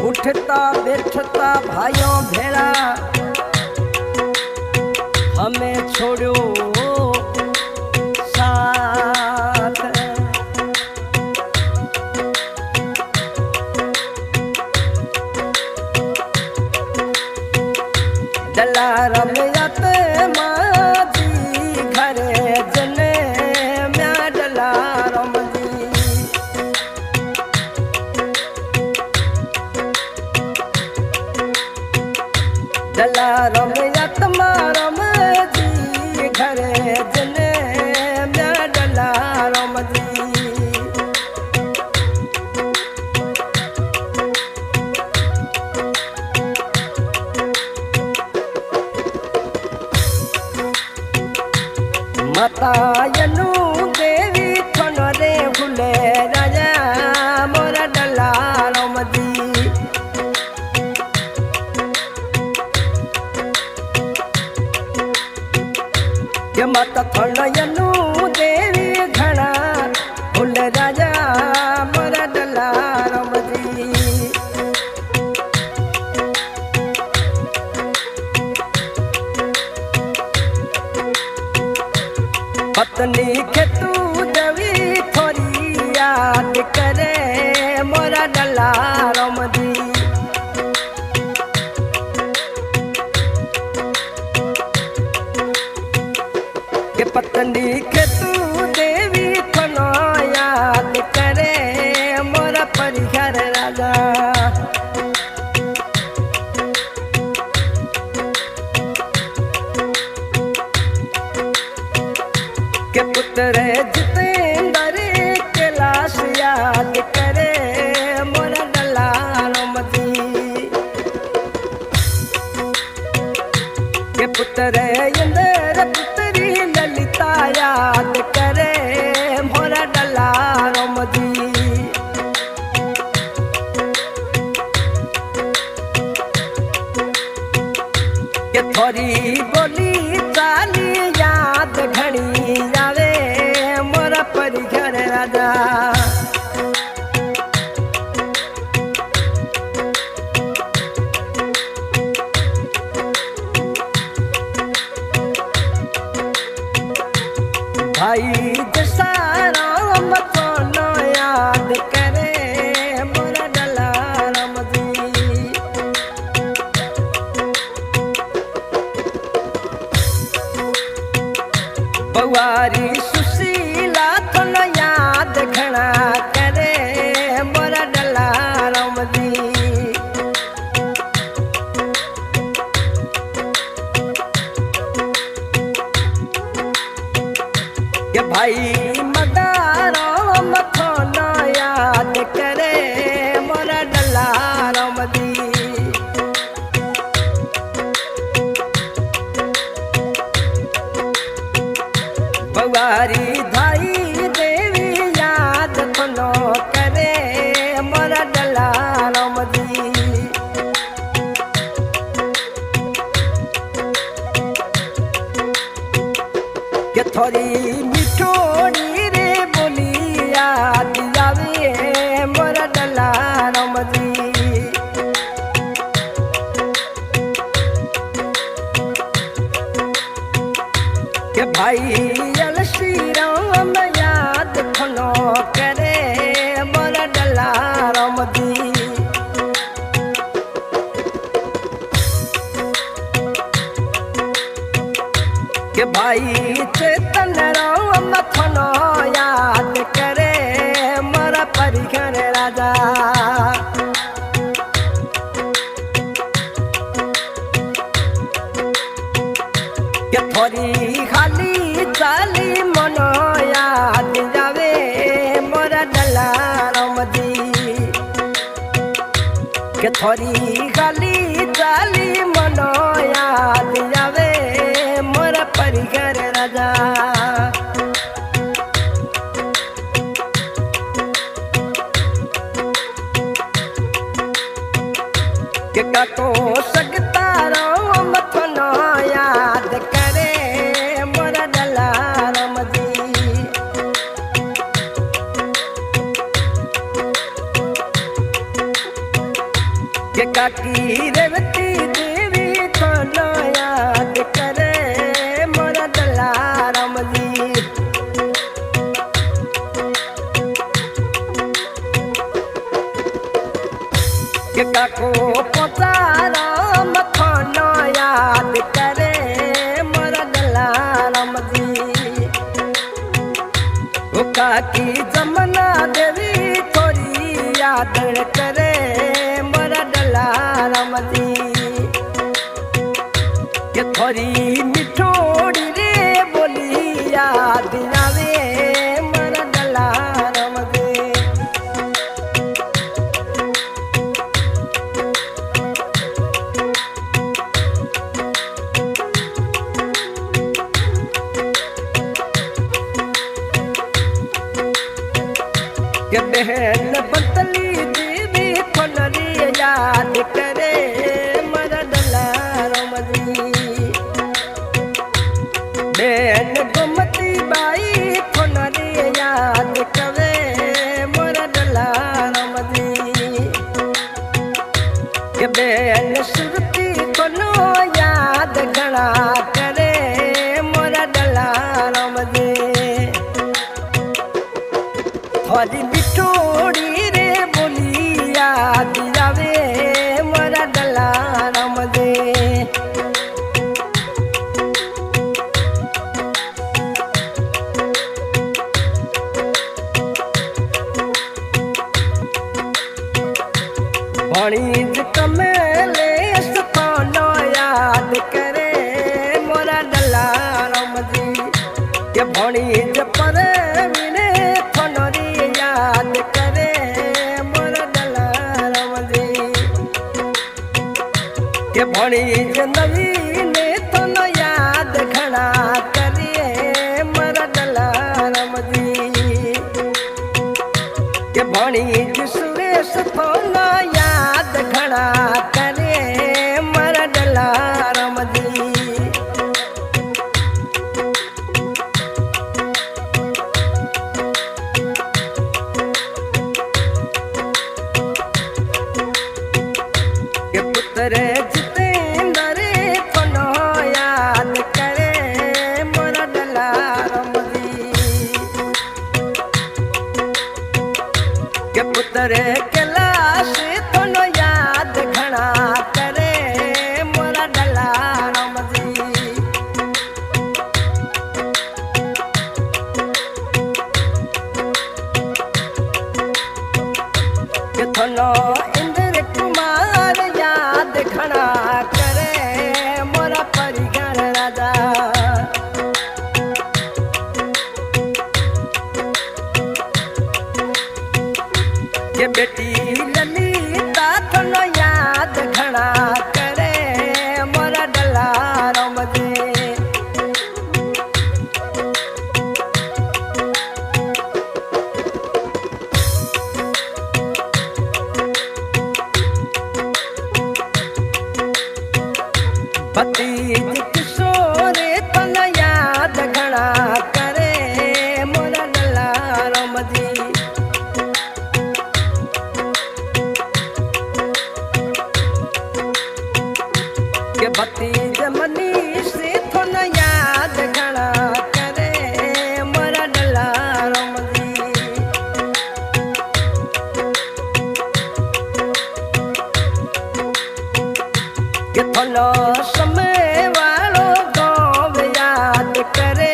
उठता बैठता भाइयों भेड़ा हमें छोड़ो साथ। डला रमयत माजी घरे जने म्या डला रमजी डला रमयत मारमजी घरे जने म्या डला रमजी। माता यनु देवी थनरे भूले राजा मोरा डला रमजी। ये माता थन यनु देवी घना भूले राजा मोरा डला रमजी। पत्नी के तू देवी थोड़ी याद करे मोरा डला रमजी। के पत्नी के तू देवी थनो याद करे मोरा परिघर राजा। के पुत्र जितेंद्र कैलाश याद करे मोरा डला रमजी। के पुत्र इंद्र पुत्री ललिता याद करे मोरा डला रमजी। के थोड़ी बोली चाली याद घड़ी जावे मोरा परिघर राजा। भाई जैसा राम थोनो याद करे मोरा डला रमजी। बउआरी सुशीला थोनो याद घना करे मोरा डला रमजी। के भाई मदारो मथोनो याद करे मोरा डला रमजी। बउआरी धाई देवी याद थोनो करे मोरा डला रमजी। के थोड़ी मिठोड़ी रे बोली याद जावे मोरा डला रमजी। के भाई अलसी राम याद थनो करे मोरा डला रमजी। के भाई चेतन राम थनो याद करे मोरा परिघर राजा। के थोड़ी खाली चाली मनो याद जावे मोरा डला रमजी। के थोड़ी खाली चाली मनो याद जावे मोरा परिघर राजा। काकी रेवती देवी थाना याद करे मोरा दलाराम जी के काको पोताराम थाना याद करे मोरा दलाराम जी ओ काकी जमुना देवी थोड़ी याद करे मोरा दलाराम जी के थोड़ी मिठोड़ी रे बोली याद आवे मोरा दलाराम जी के बहन बतली देवी थोड़ी याद करे मोरा दलाराम जी बहन गोमती बाई थोड़ी याद करे मोरा दलाराम जी के बहन सुरती कोनो याद घना करे मोरा दलाराम जी थोड़ी बिछोड़ी रे बोली याद आवे मोरा दलाराम जी भणीज कमेले सताना याद करे मोरा दलाराम जी के भणीज पर विने थनरी याद करे मोरा दलाराम जी के भणीज नवीन थन याद घना करे मोरा दलाराम जी के भणीज सुरेश थन याद घना करे मोरा दलाराम जी के पुत्र जितेंद्र थनो याद करे मोरा दलाराम जी के पुत्र कैलाश थनो याद घना करे मोरा दलाराम जी के थनो इंद्र कुमार याद घना करे मोरा परिगण राजा के बेटी ललिता थनो याद घना करे मोरा दलाराम जी भतीज किशोर थन याद घना करे मोरा दलाराम जी के भतीज मनीष थन याद घना करे मोरा दलाराम जी के थनो समय वालो गाँव याद करे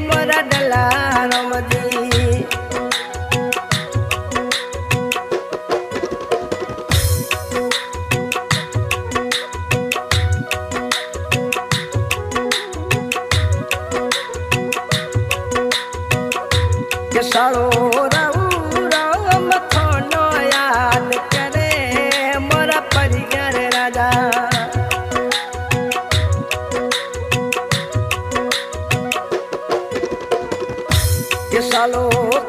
मोरा दलाराम जी के सालो राम थनो याद करे मोरा परिगण राजा के सालो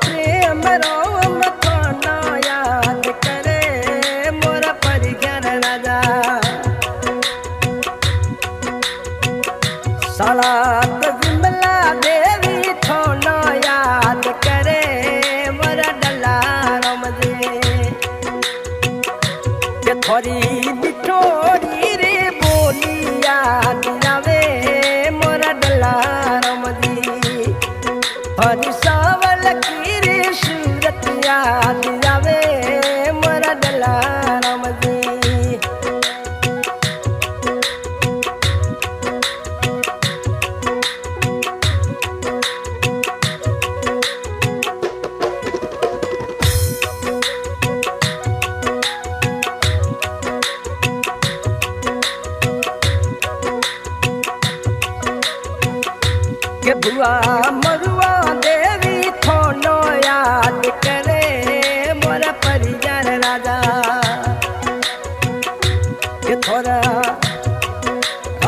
प्रेम राम थनो याद करे मोरा परिगण राजा साला विमला देवी थनो याद करे मोरा दलाराम जी के थोड़ी की रे सूरत याद आवे मोरा डला राम जी। के बुआ मरुआ देवी थोनो याद करे मोरा परिजन राजा। के थोड़ा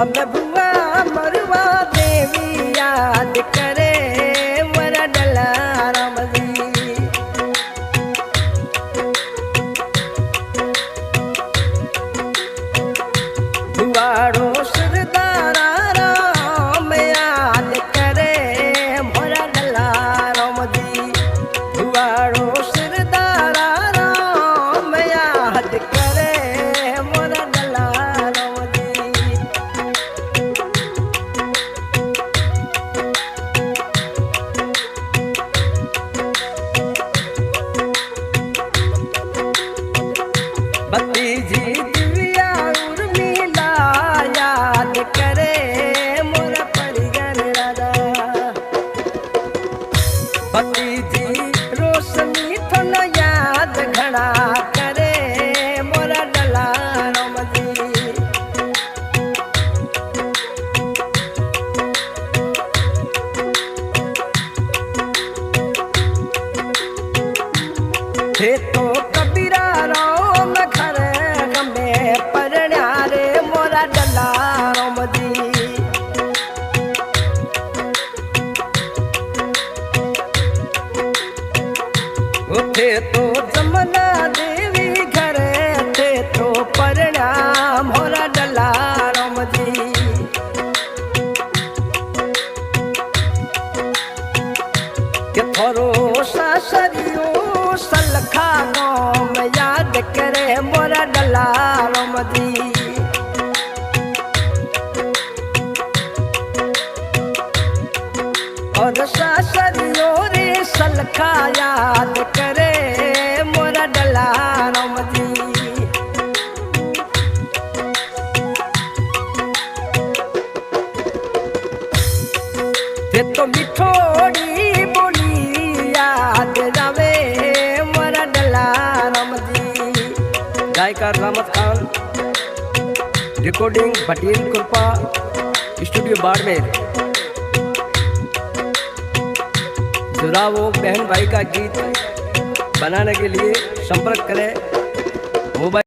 अब बुआ मरुआ देवी याद करे मोरा डला राम जी। बुआड़ो सरदारा राम याद करे मोरा डला राम जी। बुआड़ो सरदारा राम याद करे मोरा डला राम जी। भतीजी दिव्या उर्मिला याद करे मोरा परिजन राजा। भतीजी रोशनी थोन याद घड़ा करे मोरा डला राम जी। थे तो कबीरा राम घर गमे परण्या रे मोरा डला राम जी। थे तो जमुना देवी घर थे तो परण्या मोरा डला राम जी। के थोरो सासरियो सलखा गाँव याद करे मोरा डला राम जी। और सासरियो रे सलखा याद करे मोरा डला राम जी। ते तो मिठोड़ी बोली याद जावे मोरा डला राम जी। गायकार रामत खान, रिकॉर्डिंग पटेल कृपा स्टूडियो बाड़मेर। जुड़ावो बहन भाई का गीत बनाने के लिए संपर्क करें। मोबाइल